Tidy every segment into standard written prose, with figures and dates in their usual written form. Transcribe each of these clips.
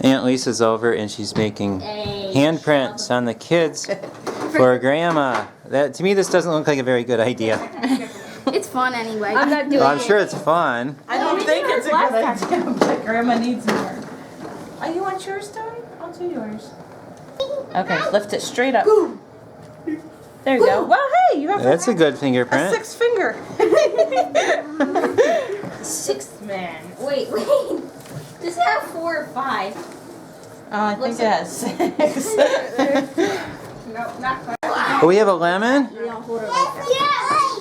Aunt Lisa's over and she's making handprints on the kids for Grandma. That, to me, this doesn't look like a very good idea. It's fun anyway. I'm not doing Well, I'm sure it's fun. I don't think it's a good idea, but Grandma needs more. Are you want yours, Tony? I'll do yours. Okay, lift it straight up. There you go. Well, hey, you have That's a good a fingerprint. 6 finger. Sixth man. Wait. Does it have 4 or 5? Oh, I think it has 6. No, not quite. Oh, we have a lemon?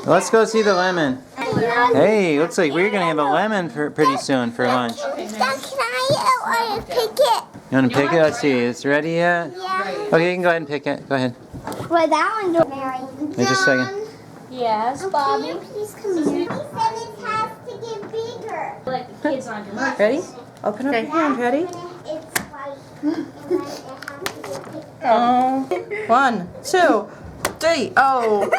Let's go see the lemon. Hey, looks like we're going to have a lemon pretty soon for lunch. Can I pick it? You want to pick it? Let's see. Is it ready yet? Yeah. Okay, you can go ahead and pick it. Go ahead. Well, that one don't Mary. Wait just a second. Yes, Bobby. Can you please come here? He said it has to get bigger. Like the kids on your Ready? Open up your hand. Ready? It's white. And then it has to get bigger. Oh. 1, 2, 3. Oh.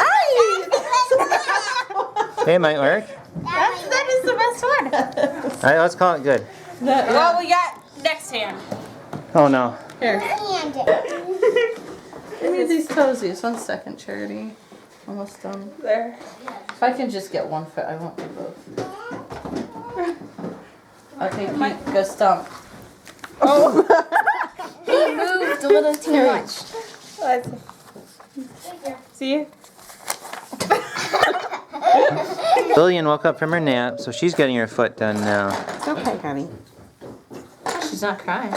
Hey, it might work. That is the best one. All right, let's call it good. Well, we got next hand. Oh, no. Here. And Give me these toesies. 1 second, Charity. Almost done. There. If I can just get 1 foot, I won't do both. Okay, Pete, go stomp. Oh. he moved a little too much. See? Lillian woke up from her nap, so she's getting her foot done now. It's okay, honey. She's not crying.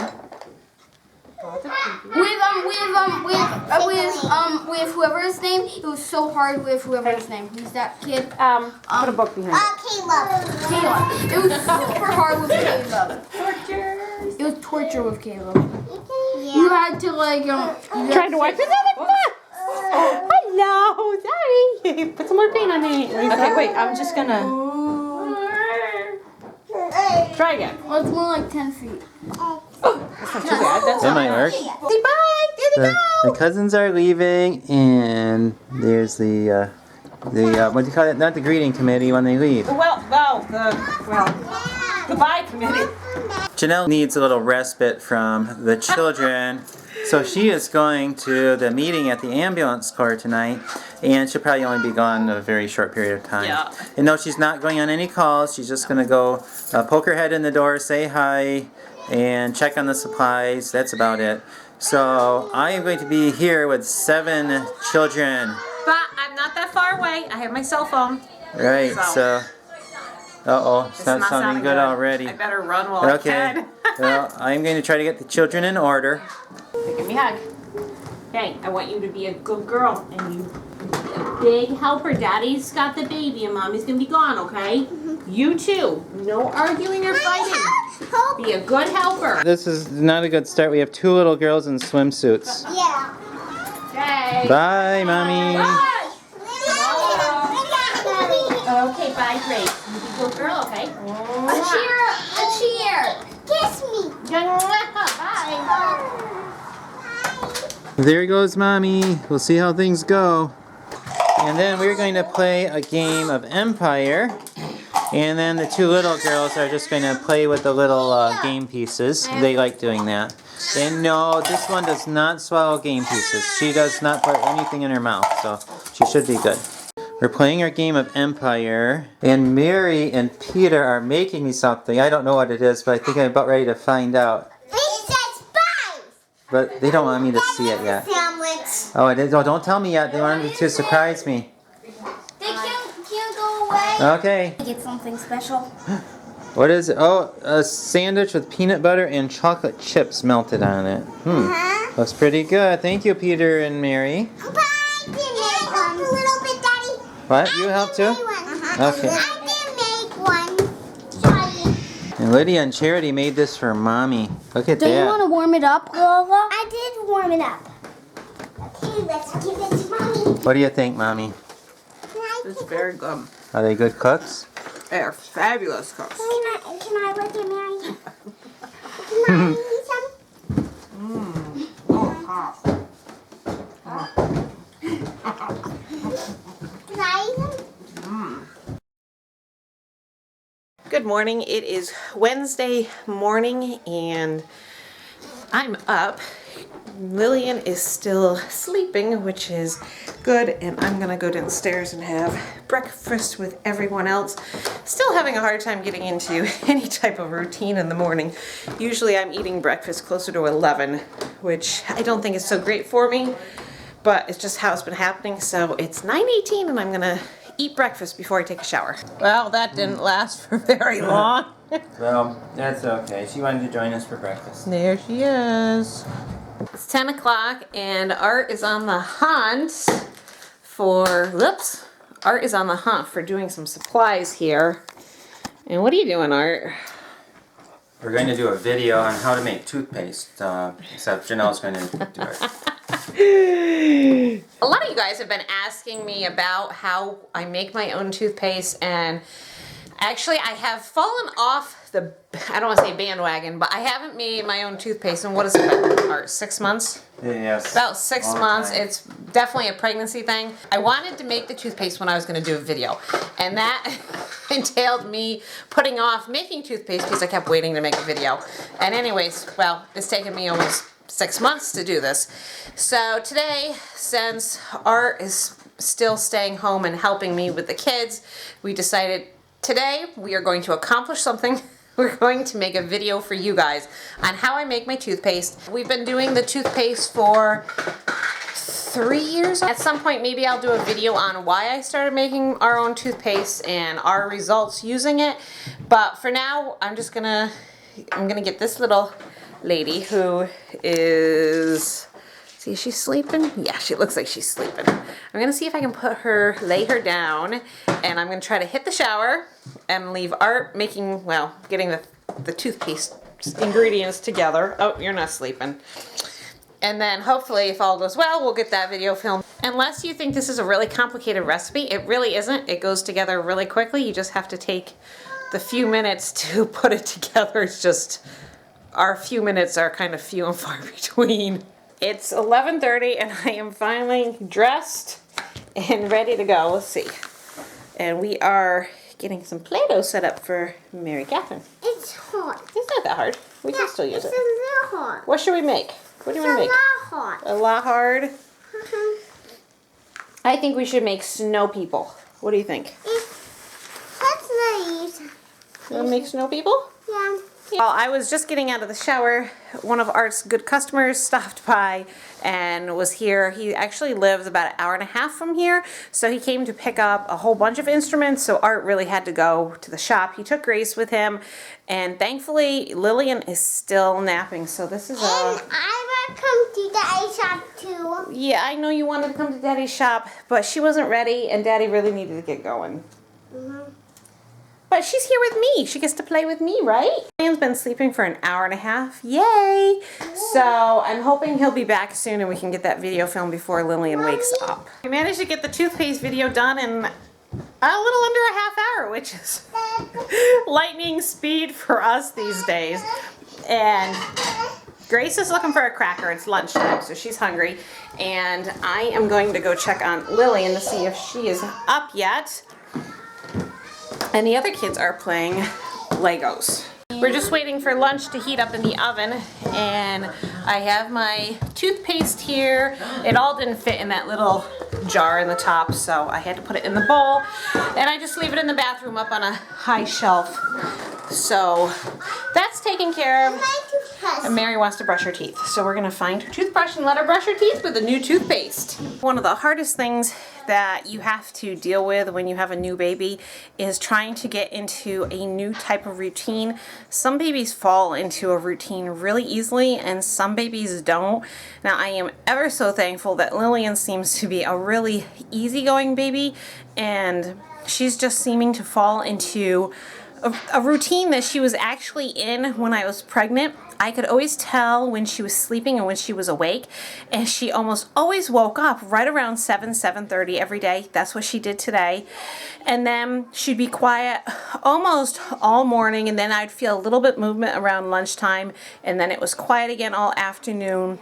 With whoever his name, it was so hard with whoever his name. Who's that kid? Put a book behind it. Caleb. It was super hard with Caleb. It was torture with Caleb. Yeah. You had to Trying to wipe his other foot. Hello, sorry. Put some more paint on it. Okay, wait, I'm just gonna... Try again. Well, it's more like 10 feet. That's not too bad. That's That might work. Say bye. The cousins are leaving, and there's the what do you call it? Not the greeting committee when they leave. The bye committee. Janelle needs a little respite from the children, so she is going to the meeting at the ambulance corps tonight, and she'll probably only be gone a very short period of time. Yeah. And no, she's not going on any calls. She's just going to go poke her head in the door, say hi, and check on the supplies. That's about it. So I am going to be here with 7 children. But I'm not that far away. I have my cell phone. Right, so uh-oh, it's not sounding good already. I better run while I can. Well, I'm going to try to get the children in order. Give me a hug. Okay, I want you to be a good girl and you a big helper. Daddy's got the baby and Mommy's gonna be gone, okay? You too. No arguing or fighting. Be a good helper. This is not a good start. We have 2 little girls in swimsuits. Yeah. Okay. Bye, Mommy. Bye. Okay, bye, Grace. You be a good girl, okay? A cheer. Kiss me. Bye. There goes Mommy. We'll see how things go. And then we're going to play a game of Empire. And then the 2 little girls are just going to play with the little game pieces. They like doing that. And no, this one does not swallow game pieces. She does not put anything in her mouth, so she should be good. We're playing our game of Empire, and Mary and Peter are making me something. I don't know what it is, but I think I'm about ready to find out. It's a spice. But they don't want me to see it yet. Sandwich. Oh, it is. Oh, don't tell me yet. They wanted to surprise me. They can't go away. Okay. Get something special. What is it? Oh, a sandwich with peanut butter and chocolate chips melted on it. Looks pretty good. Thank you, Peter and Mary. Bye. Can I help a little bit, Daddy? What? You help too? Okay. I did make one. Sorry. And Lydia and Charity made this for Mommy. Look at Do you that. want to warm it up, Lola? I did warm it up. Okay, let's give it to Mommy. What do you think, Mommy? It's very good. Are they good cooks? They're fabulous cooks. Can I look at Mary? Can I eat some? Oh, hot. Can I eat some? Good morning. It is Wednesday morning and I'm up. Lillian is still sleeping, which is good, and I'm gonna go downstairs and have breakfast with everyone else. Still having a hard time getting into any type of routine in the morning. Usually I'm eating breakfast closer to 11, which I don't think is so great for me, but it's just how it's been happening. So it's 9:18 and I'm gonna eat breakfast before I take a shower. Well, that didn't last for very long. Well, that's okay. She wanted to join us for breakfast. There she is. It's 10 o'clock and Art is on the hunt for, Art is on the hunt for doing some supplies here. And what are you doing, Art? We're going to do a video on how to make toothpaste, except Janelle's going to do it. A lot of you guys have been asking me about how I make my own toothpaste, and actually I have fallen off the, I don't want to say bandwagon, but I haven't made my own toothpaste in, what has it been, Art, 6 months? Yes. About 6 months. It's definitely a pregnancy thing. I wanted to make the toothpaste when I was going to do a video, and that entailed me putting off making toothpaste because I kept waiting to make a video. And anyways, well, it's taken me almost 6 months to do this. So today, since Art is still staying home and helping me with the kids, we decided today we are going to accomplish something. We're going to make a video for you guys on how I make my toothpaste. We've been doing the toothpaste for 3 years. At some point, maybe I'll do a video on why I started making our own toothpaste and our results using it. But for now, I'm gonna get this little lady who is, see, is she sleeping? Yeah, she looks like she's sleeping. I'm gonna see if I can lay her down, and I'm gonna try to hit the shower and leave Art making, well, getting the toothpaste ingredients together. Oh, you're not sleeping. And then hopefully, if all goes well, we'll get that video filmed. Unless you think this is a really complicated recipe, it really isn't. It goes together really quickly. You just have to take the few minutes to put it together. It's just, our few minutes are kind of few and far between. It's 11:30 and I am finally dressed and ready to go. Let's see. And we are getting some Play-Doh set up for Mary Catherine. It's hot. It's not that hard. We can still use it. It's a little hot. What should we make? What do you want to make? It's a lot hot. A lot hard? I think we should make snow people. What do you think? That's nice. You want to make snow people? Yeah. While I was just getting out of the shower, one of Art's good customers stopped by and was here. He actually lives about an hour and a half from here, so he came to pick up a whole bunch of instruments, so Art really had to go to the shop. He took Grace with him, and thankfully Lillian is still napping, so this is And I want to come to Daddy's shop too. Yeah, I know you wanted to come to Daddy's shop, but she wasn't ready, and Daddy really needed to get going. But she's here with me. She gets to play with me, right? Lillian's been sleeping for an hour and a half. Yay! So I'm hoping he'll be back soon and we can get that video filmed before Lillian wakes up. We managed to get the toothpaste video done in a little under a half hour, which is lightning speed for us these days. And Grace is looking for a cracker. It's lunchtime, so she's hungry. And I am going to go check on Lillian to see if she is up yet. And the other kids are playing Legos. We're just waiting for lunch to heat up in the oven, and I have my toothpaste here. It all didn't fit in that little jar in the top, so I had to put it in the bowl, and I just leave it in the bathroom up on a high shelf. So that's taken care of. And Mary wants to brush her teeth, so we're gonna find her toothbrush and let her brush her teeth with a new toothpaste. One of the hardest things that you have to deal with when you have a new baby is trying to get into a new type of routine. Some babies fall into a routine really easily and some babies don't. Now I am ever so thankful that Lillian seems to be a really easygoing baby, and she's just seeming to fall into a routine that she was actually in when I was pregnant. I could always tell when she was sleeping and when she was awake, and she almost always woke up right around 7:30 every day. That's what she did today. And then she'd be quiet almost all morning, and then I'd feel a little bit movement around lunchtime, and then it was quiet again all afternoon.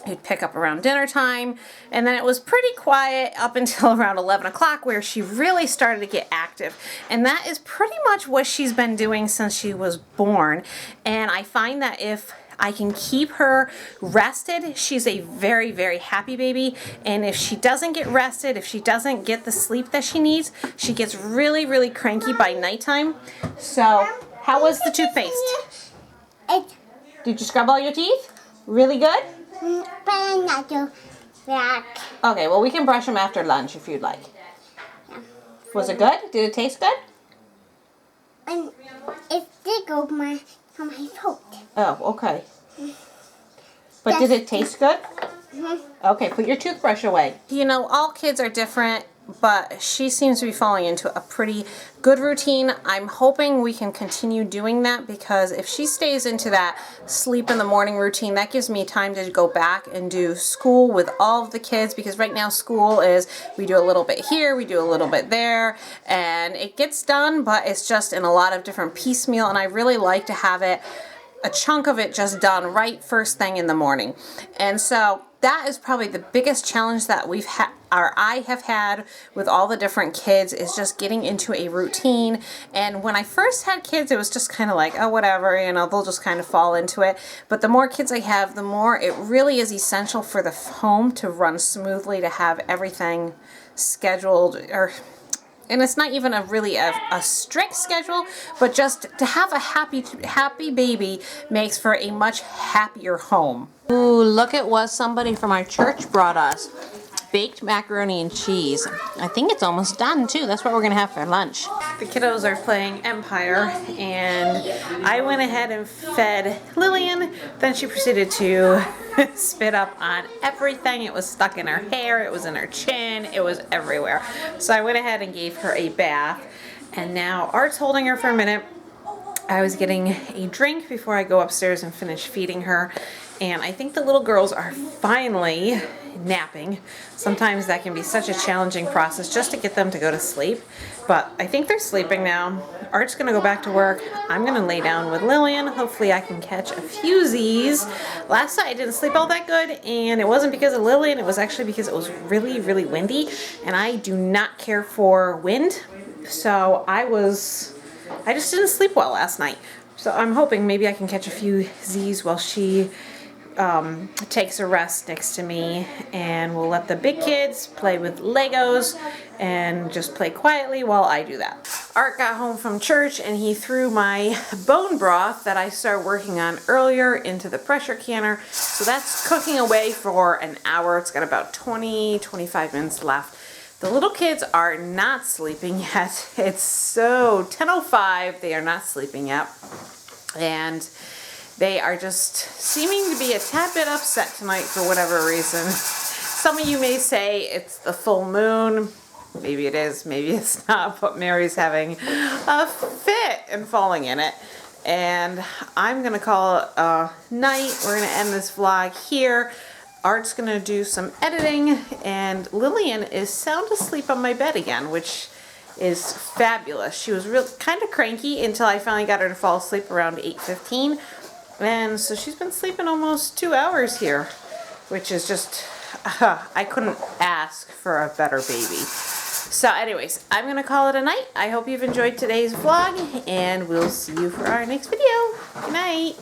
It'd pick up around dinner time, and then it was pretty quiet up until around 11 o'clock where she really started to get active. And that is pretty much what she's been doing since she was born. And I find that if I can keep her rested. She's a very, very happy baby. And if she doesn't get rested, if she doesn't get the sleep that she needs, she gets really, really cranky by nighttime. So, how was the toothpaste? Did you scrub all your teeth? Really good? Okay, well, we can brush them after lunch if you'd like. Was it good? Did it taste good? It tickled my throat. Oh, okay. But did it taste good? Mm-hmm. Okay, put your toothbrush away. You know, all kids are different, but she seems to be falling into a pretty good routine. I'm hoping we can continue doing that, because if she stays into that sleep in the morning routine, that gives me time to go back and do school with all of the kids, because right now school is, we do a little bit here, we do a little bit there, and it gets done, but it's just in a lot of different piecemeal, and I really like to have it, a chunk of it just done right first thing in the morning. And so that is probably the biggest challenge that we've had, or I have had with all the different kids, is just getting into a routine. And when I first had kids, it was just kind of like, oh, whatever, you know, they'll just kind of fall into it. But the more kids I have, the more it really is essential for the home to run smoothly, to have everything scheduled, and it's not even a strict schedule, but just to have a happy baby makes for a much happier home. Ooh, look at what somebody from our church brought us. Baked macaroni and cheese. I think it's almost done too. That's what we're gonna have for lunch. The kiddos are playing Empire, and I went ahead and fed Lillian. Then she proceeded to spit up on everything. It was stuck in her hair, it was in her chin, it was everywhere. So I went ahead and gave her a bath, and now Art's holding her for a minute. I was getting a drink before I go upstairs and finish feeding her. And I think the little girls are finally napping. Sometimes that can be such a challenging process just to get them to go to sleep. But I think they're sleeping now. Art's gonna go back to work. I'm gonna lay down with Lillian. Hopefully I can catch a few Z's. Last night I didn't sleep all that good, and it wasn't because of Lillian. It was actually because it was really, really windy, and I do not care for wind. So I just didn't sleep well last night. So I'm hoping maybe I can catch a few Z's while she takes a rest next to me, and we'll let the big kids play with Legos and just play quietly while I do that. Art got home from church and he threw my bone broth that I started working on earlier into the pressure canner. So that's cooking away for an hour. It's got about 20-25 minutes left. The little kids are not sleeping yet. It's so 10:05, they are not sleeping yet. And they are just seeming to be a tad bit upset tonight for whatever reason. Some of you may say it's the full moon. Maybe it is, maybe it's not, but Mary's having a fit and falling in it. And I'm gonna call it a night. We're gonna end this vlog here. Art's gonna do some editing, and Lillian is sound asleep on my bed again, which is fabulous. She was kind of cranky until I finally got her to fall asleep around 8:15. And so she's been sleeping almost 2 hours here, which is just, I couldn't ask for a better baby. So anyways, I'm gonna call it a night. I hope you've enjoyed today's vlog, and we'll see you for our next video. Good night.